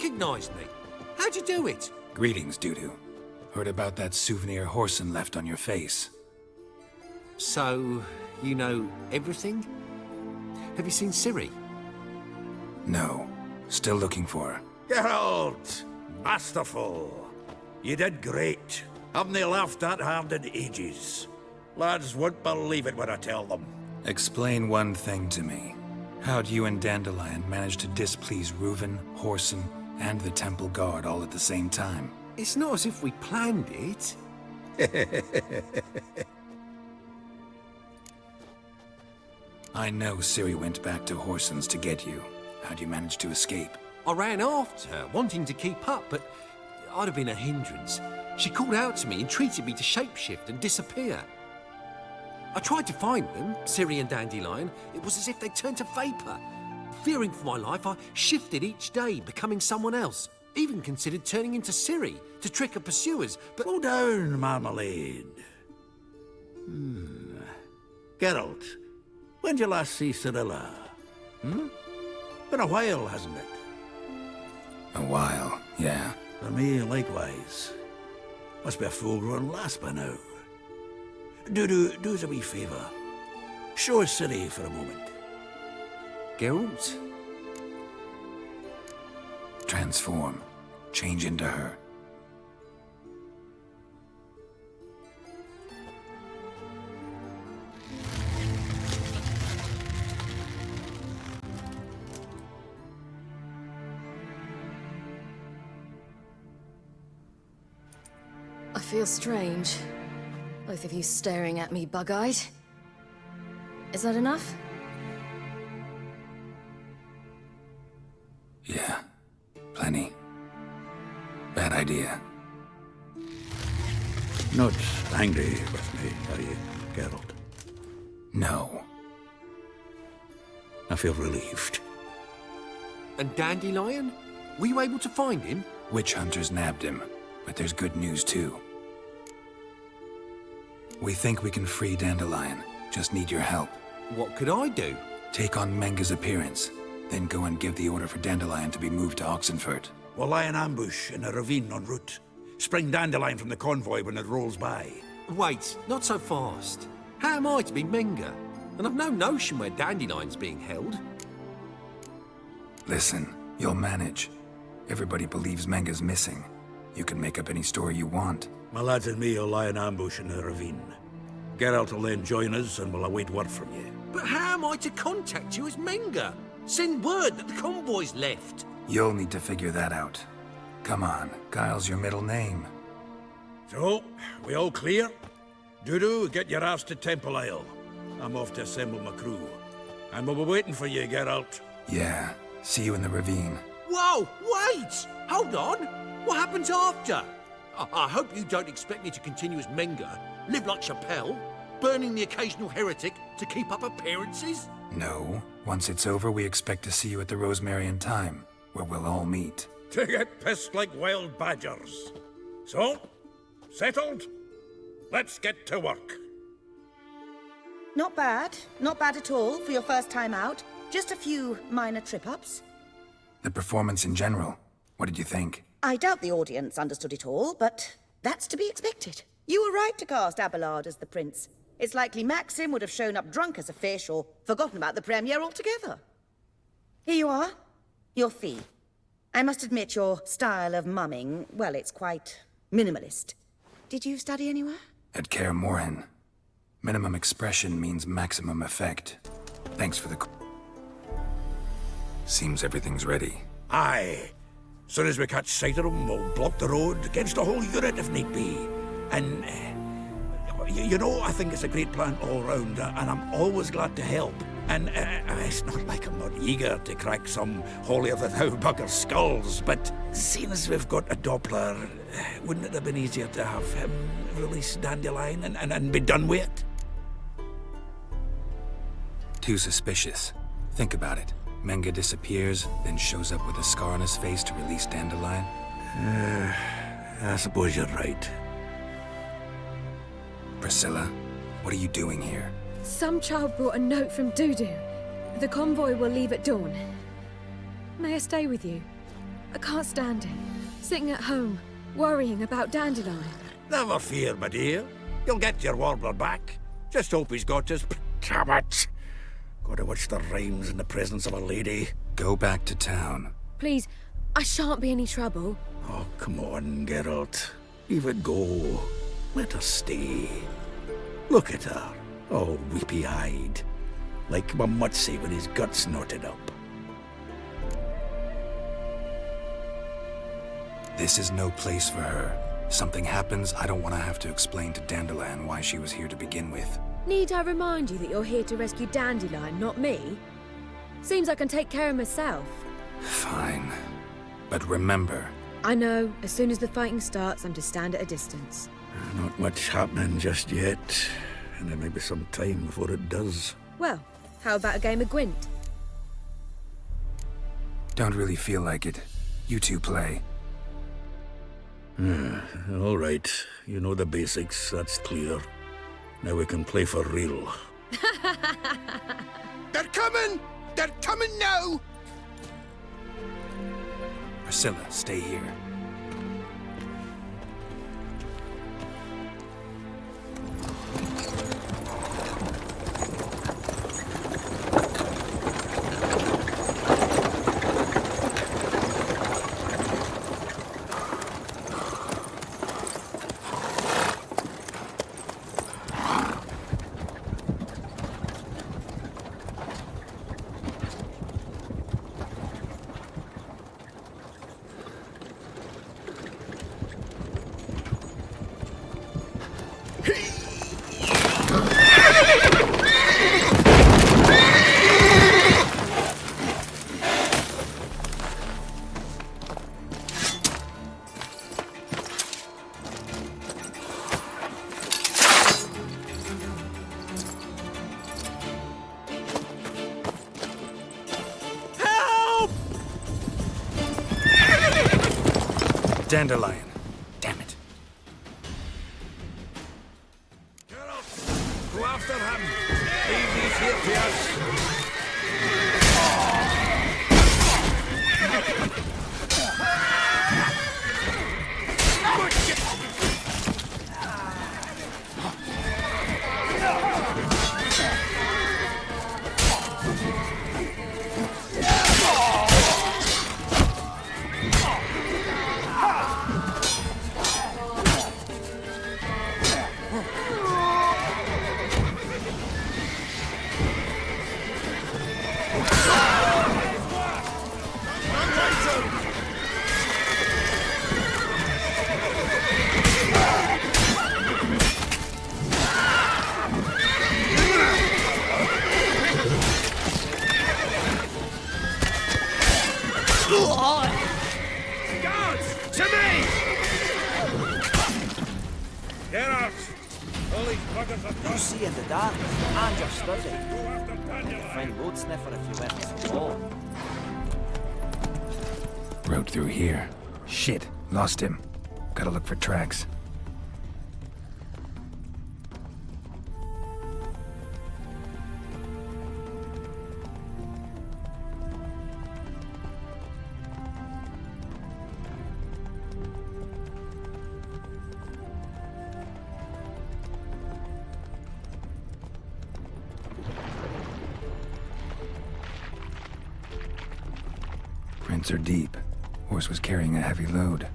recognise me. How'd you do it? Greetings, Dudu. Heard about that souvenir Horson left on your face. So, you know everything? Have you seen Ciri? No. Still looking for her. Geralt! Masterful! You did great. Haven't they laughed that hard in ages? Lads won't believe it when I tell them. Explain one thing to me. How'd you and Dandelion manage to displease Reuven, Horson, and the Temple Guard all at the same time? It's not as if we planned it. I know Ciri went back to Horson's to get you. How'd you manage to escape? I ran after her, wanting to keep up, but I'd have been a hindrance. She called out to me and treated me to shapeshift and disappear. I tried to find them, Ciri and Dandelion. It was as if they turned to vapor. Fearing for my life, I shifted each day, becoming someone else. Even considered turning into Ciri to trick her pursuers, but... Slow down, Marmalade. Geralt, when did you last see Cirilla? Been a while, hasn't it? A while, yeah. For me, likewise. Must be a full-grown lass by now. Do us a wee favour. Show us Ciri for a moment. Geralt? Transform. Change into her. I feel strange. Both of you staring at me bug-eyed. Is that enough? Yeah. Plenty. Bad idea. Not angry with me, are you, Geralt? No. I feel relieved. And Dandelion? Were you able to find him? Witch hunters nabbed him, but there's good news too. We think we can free Dandelion. Just need your help. What could I do? Take on Menga's appearance, then go and give the order for Dandelion to be moved to Oxenfurt. We'll lie in ambush in a ravine en route. Spring Dandelion from the convoy when it rolls by. Wait, not so fast. How am I to be Menga? And I've no notion where Dandelion's being held. Listen, you'll manage. Everybody believes Menga's missing. You can make up any story you want. My lads and me will lie in ambush in the ravine. Geralt will then join us and we'll await word from you. But how am I to contact you as Menga? Send word that the convoy's left. You'll need to figure that out. Come on, Guile's your middle name. So, we all clear? Dudu, get your ass to Temple Isle. I'm off to assemble my crew. And we'll be waiting for you, Geralt. Yeah, see you in the ravine. Whoa, wait! Hold on! What happens after? I hope you don't expect me to continue as Menga, live like Chappelle, burning the occasional heretic to keep up appearances? No. Once it's over, we expect to see you at the Rosemary and Thyme, where we'll all meet. To get pissed like wild badgers. So, settled? Let's get to work. Not bad. Not bad at all for your first time out. Just a few minor trip-ups. The performance in general, what did you think? I doubt the audience understood it all, but that's to be expected. You were right to cast Abelard as the prince. It's likely Maxim would have shown up drunk as a fish or forgotten about the premiere altogether. Here you are. Your fee. I must admit your style of mumming, well, it's quite minimalist. Did you study anywhere? At Kaer Morhen. Minimum expression means maximum effect. Thanks for the... Seems everything's ready. Aye. Soon as we catch sight of them, we'll block the road against the whole unit if need be. And, you know, I think it's a great plan all round, and I'm always glad to help. And it's not like I'm not eager to crack some holier-than-thou bugger's skulls, but seeing as we've got a Doppler, wouldn't it have been easier to have him release Dandelion and be done with it? Too suspicious. Think about it. Menga disappears, then shows up with a scar on his face to release Dandelion. I suppose you're right. Priscilla, what are you doing here? Some child brought a note from Dudu. The convoy will leave at dawn. May I stay with you? I can't stand it. Sitting at home, worrying about Dandelion. Never fear, my dear. You'll get your warbler back. Just hope he's got his... Damn it! Gotta watch the rhymes in the presence of a lady. Go back to town. Please, I shan't be any trouble. Oh, come on, Geralt. Leave it go. Let her stay. Look at her, all weepy-eyed. Like Mamutsi with his guts knotted up. This is no place for her. Something happens, I don't want to have to explain to Dandelion why she was here to begin with. Need I remind you that you're here to rescue Dandelion, not me? Seems I can take care of myself. Fine. But remember... I know, as soon as the fighting starts, I'm to stand at a distance. Not much happening just yet. And there may be some time before it does. Well, how about a game of Gwent? Don't really feel like it. You two play. All right. You know the basics, that's clear. Now we can play for real. They're coming! They're coming now! Priscilla, stay here. Dandelion. Damn it. Go after him! Leave these here to us! Guards! To me! Get out! All these buggers are You done. see in the dark, and you're sturdy. Go after Dandelion! Fine road sniffer if you weren't so tall. Road through here. Shit, lost him. Gotta look for tracks. Prints are deep. Horse was carrying a heavy load.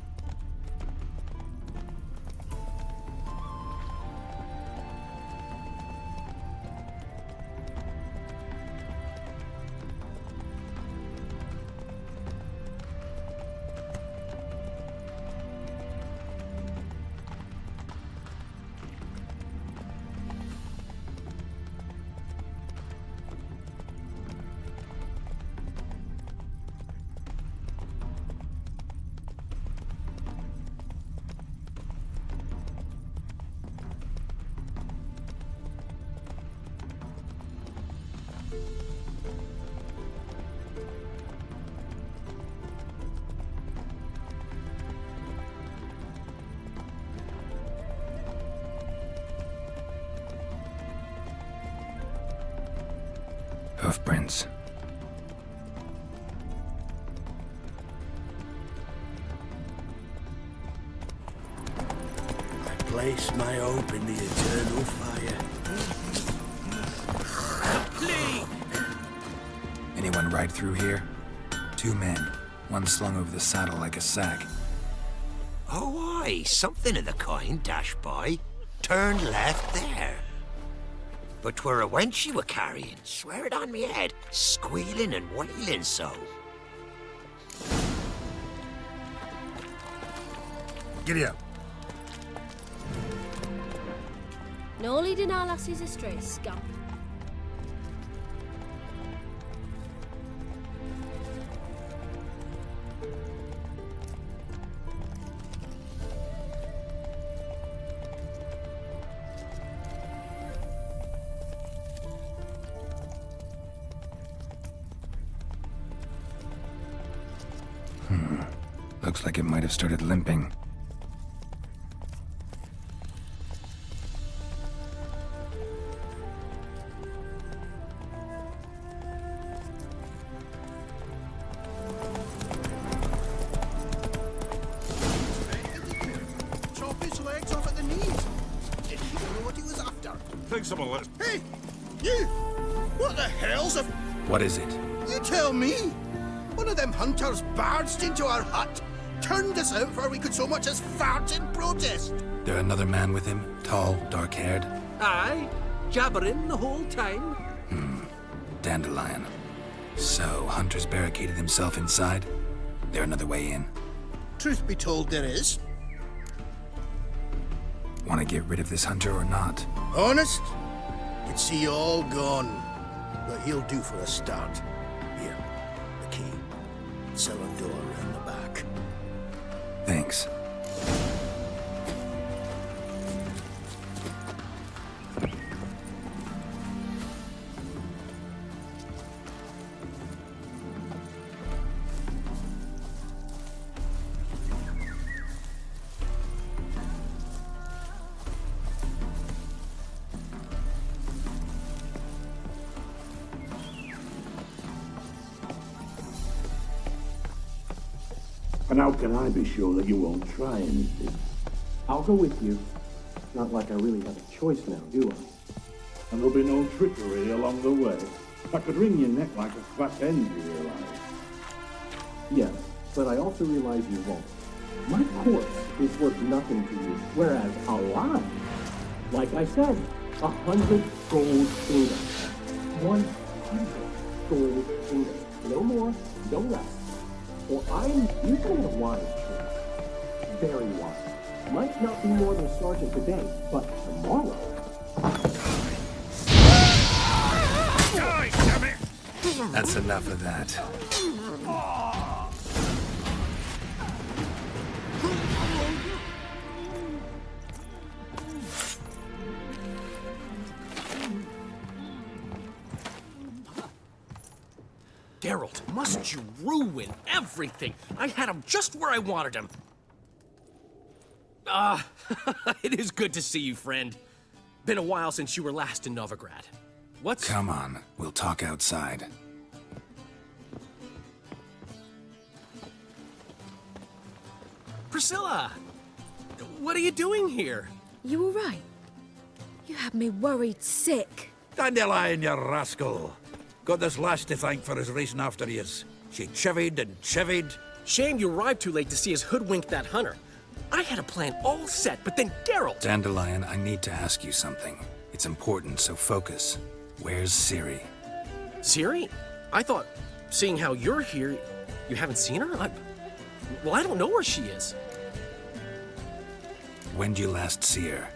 Hoofprints. place my hope in the eternal fire. Anyone ride through here? 2 men, one slung over the saddle like a sack. Oh, aye, something of the kind dashed by. Turned left there. But 'twere a wench she were carrying, swear it on me head, squealing and wailing so. Giddy up. No leading our lassies astray, scum. Looks like it might have started limping. Chop his legs off at the knees. Didn't even know what he was after. Think someone let's... Hey, you! What the hell's a... What is it? You tell me! One of them hunters barged into our hut, turned us out before we could so much as fart in protest. There another man with him? Tall, dark-haired? Aye, jabbering the whole time. Dandelion. So, Hunter's barricaded himself inside? There another way in? Truth be told, there is. Want to get rid of this hunter or not? Honest? We'd see you all gone. But he'll do for a start. Here, the key. Cellar door around the back. Thanks. And how can I be sure that you won't try anything? I'll go with you. Not like I really have a choice now, do I? And there'll be no trickery along the way. I could wring your neck like a fat hen, you realize? Yes, but I also realize you won't. My corpse is worth nothing to you, whereas alive, like I said, 100 gold ingots. 100 gold ingots. No more, no less. For I'm usually a wise choice. Very wise. Might not be more than sergeant today, but tomorrow. That's enough of that. Geralt, must you ruin everything? I had him just where I wanted him. It is good to see you, friend. Been a while since you were last in Novigrad. What's... Come on, we'll talk outside. Priscilla! What are you doing here? You all right? You had me worried sick. Dandelion, you rascal. Got this lass to thank for his racing after yous. She chivied and chivied. Shame you arrived too late to see us hoodwink that hunter. I had a plan all set, but then Geralt... Dandelion, I need to ask you something. It's important, so focus. Where's Ciri? Ciri? I thought, seeing how you're here, you haven't seen her? Well, I don't know where she is. When'd you last see her?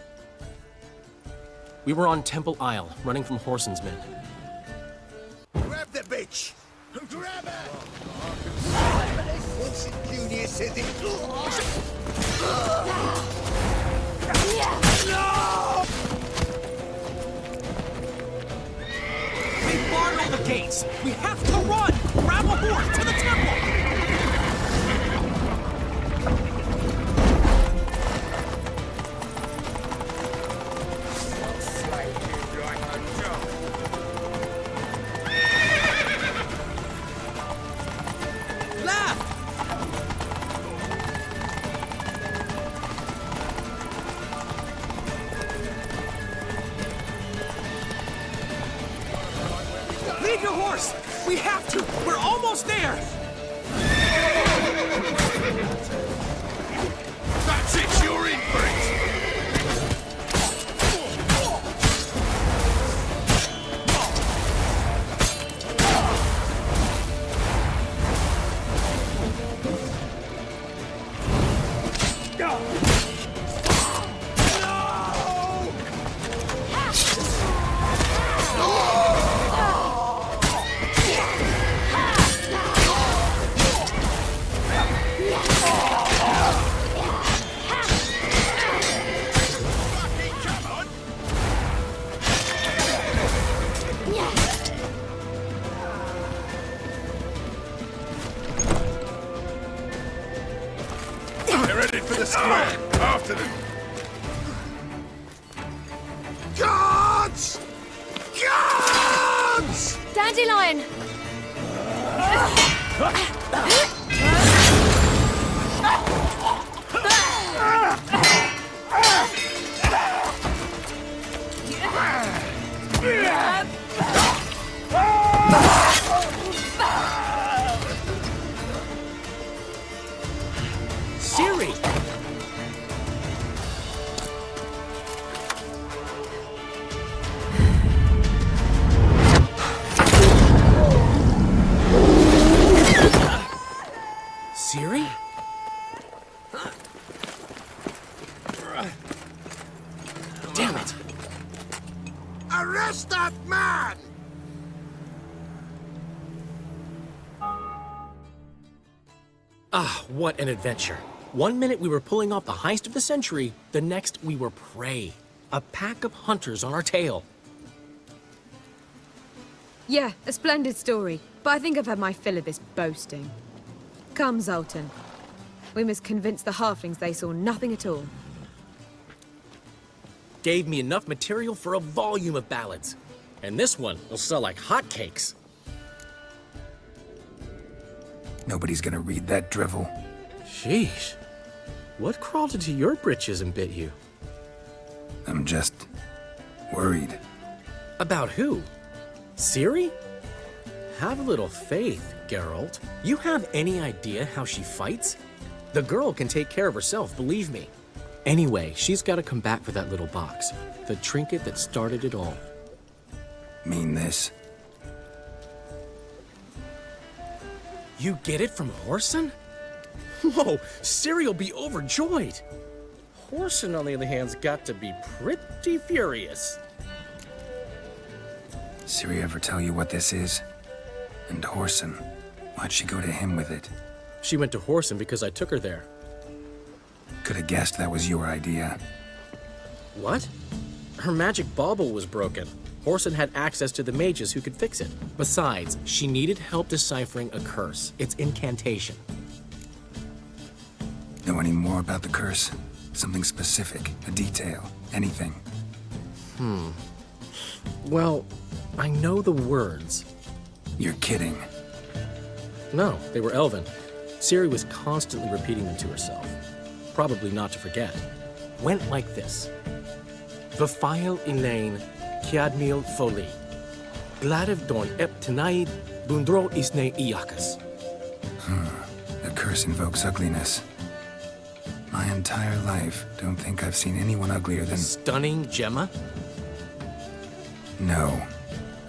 We were on Temple Isle, running from Whoreson's men. Grab the bitch! Grab her! Once Junior says it... They barred all the gates! We have to run! Grab a horse to the temple! Save your horse! We have to! We're almost there! That's it, you're in for it! They're headed for the square. After them. Guards! Guards! Dandelion! Ciri! Ciri? Damn it! Arrest that man! Ah, what an adventure. One minute we were pulling off the heist of the century, the next we were prey. A pack of hunters on our tail. Yeah, a splendid story, but I think I've had my fill of this boasting. Come, Zoltan. We must convince the halflings they saw nothing at all. Gave me enough material for a volume of ballads. And this one will sell like hotcakes. Nobody's gonna read that drivel. Sheesh. What crawled into your britches and bit you? I'm just worried. About who? Ciri? Have a little faith, Geralt. You have any idea how she fights? The girl can take care of herself, believe me. Anyway, she's got to come back for that little box. The trinket that started it all. Mean this? You get it from Whoreson? Whoa, Ciri'll be overjoyed. Whoreson, on the other hand's got to be pretty furious. Ciri ever tell you what this is? And Whoreson, why'd she go to him with it? She went to Whoreson because I took her there. Could have guessed that was your idea. What? Her magic bauble was broken. Whoreson had access to the mages who could fix it. Besides, she needed help deciphering a curse. It's incantation. Know any more about the curse? Something specific, a detail, anything? Well, I know the words. You're kidding. No, they were Elven. Ciri was constantly repeating them to herself. Probably not to forget. Went like this. Vafile Elaine, Kiadmil Foli. Gladev Don Ep Tanaid, Bundro Isne Iakas. The curse invokes ugliness. My entire life, don't think I've seen anyone uglier than... Stunning Gemma? No.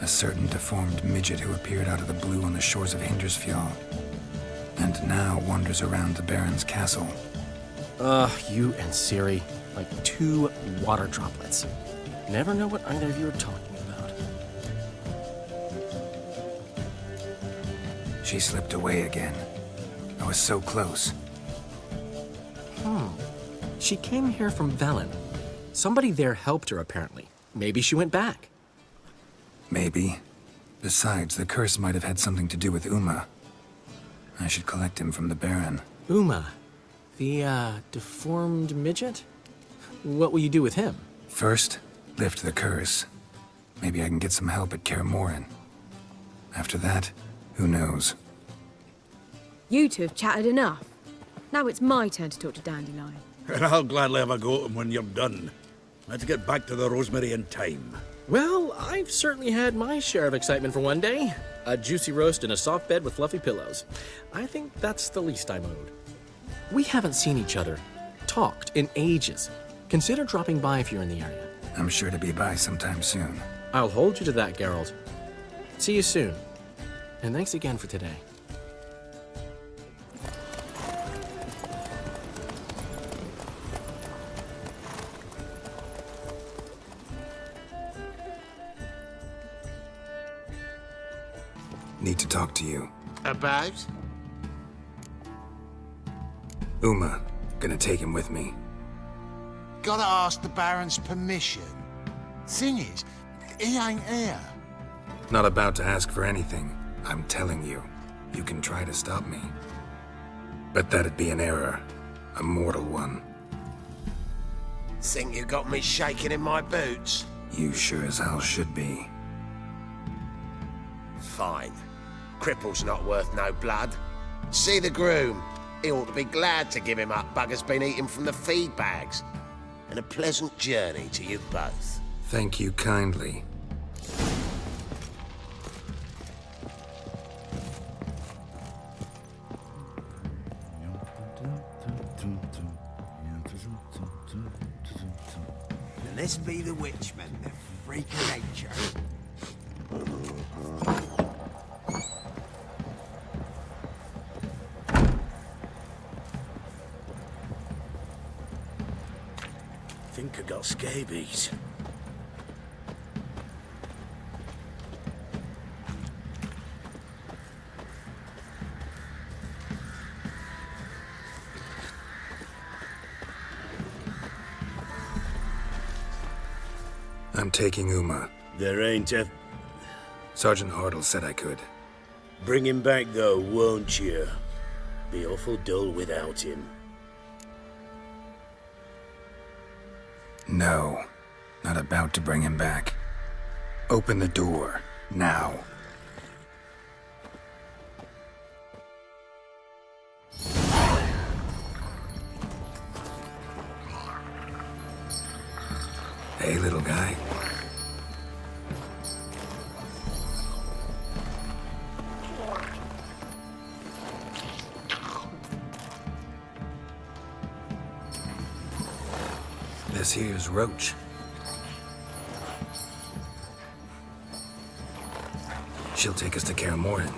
A certain deformed midget who appeared out of the blue on the shores of Hindersfjall. And now wanders around the Baron's castle. You and Ciri, like two water droplets. Never know what either of you are talking about. She slipped away again. I was so close. She came here from Velen. Somebody there helped her, apparently. Maybe she went back. Maybe. Besides, the curse might have had something to do with Uma. I should collect him from the Baron. Uma, the, deformed midget? What will you do with him? First, lift the curse. Maybe I can get some help at Kaer Morhen. After that, who knows? You two have chatted enough. Now it's my turn to talk to Dandelion. And I'll gladly have a go at him when you're done. Let's get back to the Rosemary in time. Well, I've certainly had my share of excitement for one day. A juicy roast in a soft bed with fluffy pillows. I think that's the least I'm owed. We haven't seen each other, talked in ages. Consider dropping by if you're in the area. I'm sure to be by sometime soon. I'll hold you to that, Geralt. See you soon. And thanks again for today. Need to talk to you. About? Uma. Gonna take him with me. Gotta ask the Baron's permission. Thing is, he ain't here. Not about to ask for anything. I'm telling you. You can try to stop me. But that'd be an error. A mortal one. Think you got me shaking in my boots? You sure as hell should be. Fine. Cripple's not worth no blood. See the groom. He ought to be glad to give him up. Bugger's been eating from the feed bags. And a pleasant journey to you both. Thank you kindly. And this be the witchman, the freak of nature. Think I got scabies. I'm taking Uma. There ain't a... Sergeant Hartle said I could. Bring him back though, won't you? Be awful dull without him. No. Not about to bring him back. Open the door. Now. Hey, little guy. This here's Roach. She'll take us to Kaer Morhen.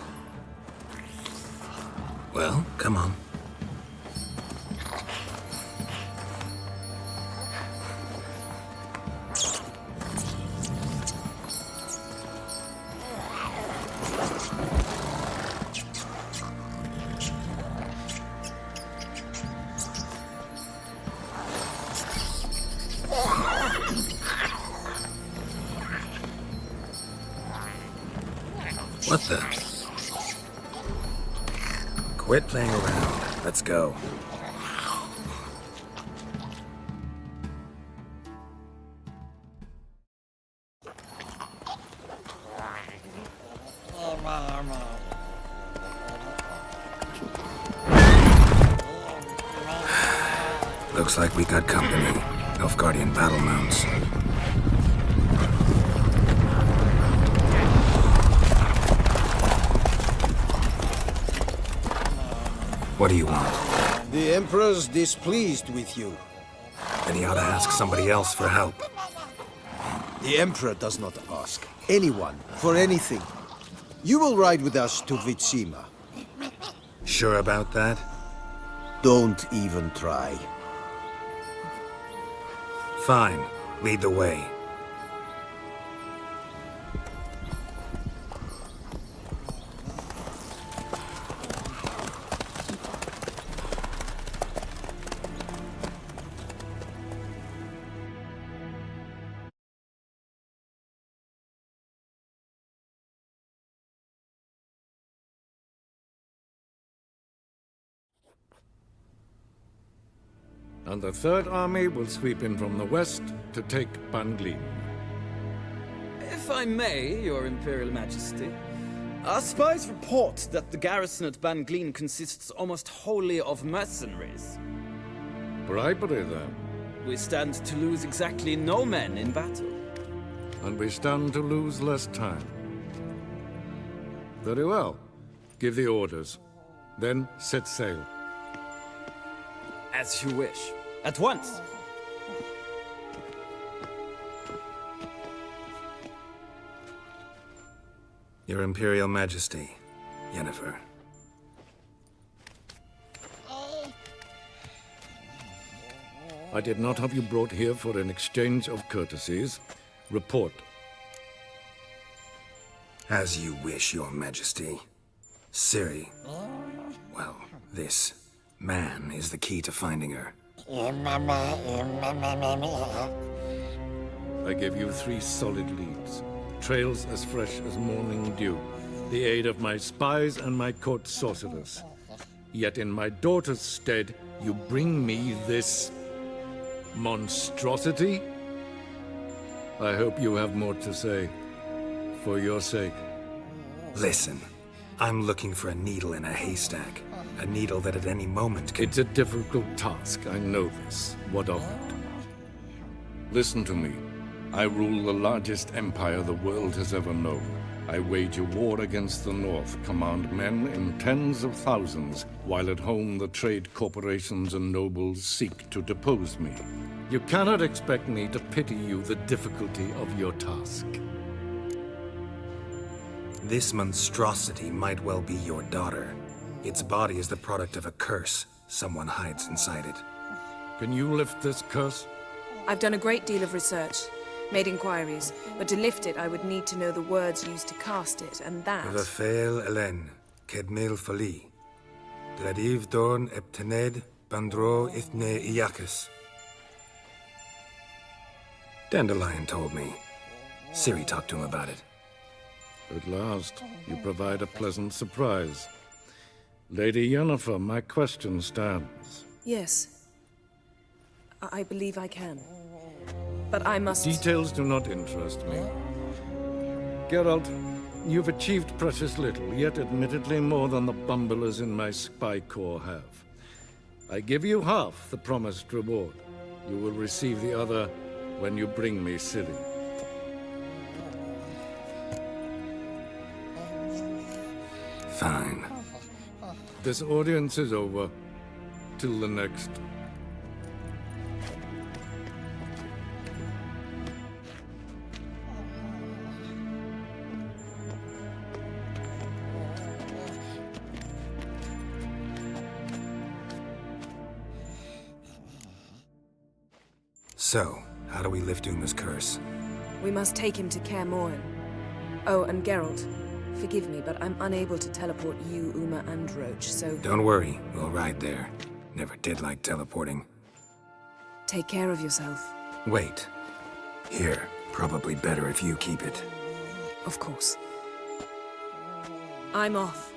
Well, come on. What the? Quit playing around. Let's go. Looks like we got company. Nilfgaardian battle mounts. What do you want? The Emperor's displeased with you. Then he ought to ask somebody else for help. The Emperor does not ask anyone for anything. You will ride with us to Vitsima. Sure about that? Don't even try. Fine. Lead the way. And the Third Army will sweep in from the west to take Ban Glin. If I may, Your Imperial Majesty, our spies report that the garrison at Ban Glin consists almost wholly of mercenaries. Bribery, then? We stand to lose exactly no men in battle. and we stand to lose less time. Very well. Give the orders. Then set sail. As you wish. At once! Your Imperial Majesty, Yennefer. I did not have you brought here for an exchange of courtesies. Report. As you wish, Your Majesty. Ciri. Well, this man is the key to finding her. I gave you 3 solid leads. Trails as fresh as morning dew. The aid of my spies and my court sorcerers. Yet in my daughter's stead, you bring me this monstrosity? I hope you have more to say. For your sake. Listen, I'm looking for a needle in a haystack. A needle that at any moment can... It's a difficult task, I know this. What of it? Listen to me. I rule the largest empire the world has ever known. I wage a war against the North, command men in tens of thousands, while at home the trade corporations and nobles seek to depose me. You cannot expect me to pity you the difficulty of your task. This monstrosity might well be your daughter. Its body is the product of a curse someone hides inside it. Can you lift this curse? I've done a great deal of research, made inquiries, but to lift it I would need to know the words used to cast it, and that... Vafael Elen, Kedmil Fali, Dradiv Dorn Eptened, Bandro Ithne Iacus. Dandelion told me. Ciri talked to him about it. At last, you provide a pleasant surprise. Lady Yennefer, my question stands. Yes. I believe I can. But I must... Details do not interest me. Geralt, you've achieved precious little, yet admittedly more than the bumblers in my spy corps have. I give you half the promised reward. You will receive the other when you bring me Ciri. Fine. This audience is over. Till the next. So, how do we lift Uma's curse? We must take him to Kaer Morhen. Oh, and Geralt, forgive me, but I'm unable to teleport you, Uma, and Roach, so... Don't worry, we'll ride there. Never did like teleporting. Take care of yourself. Wait. Here, probably better if you keep it. Of course. I'm off.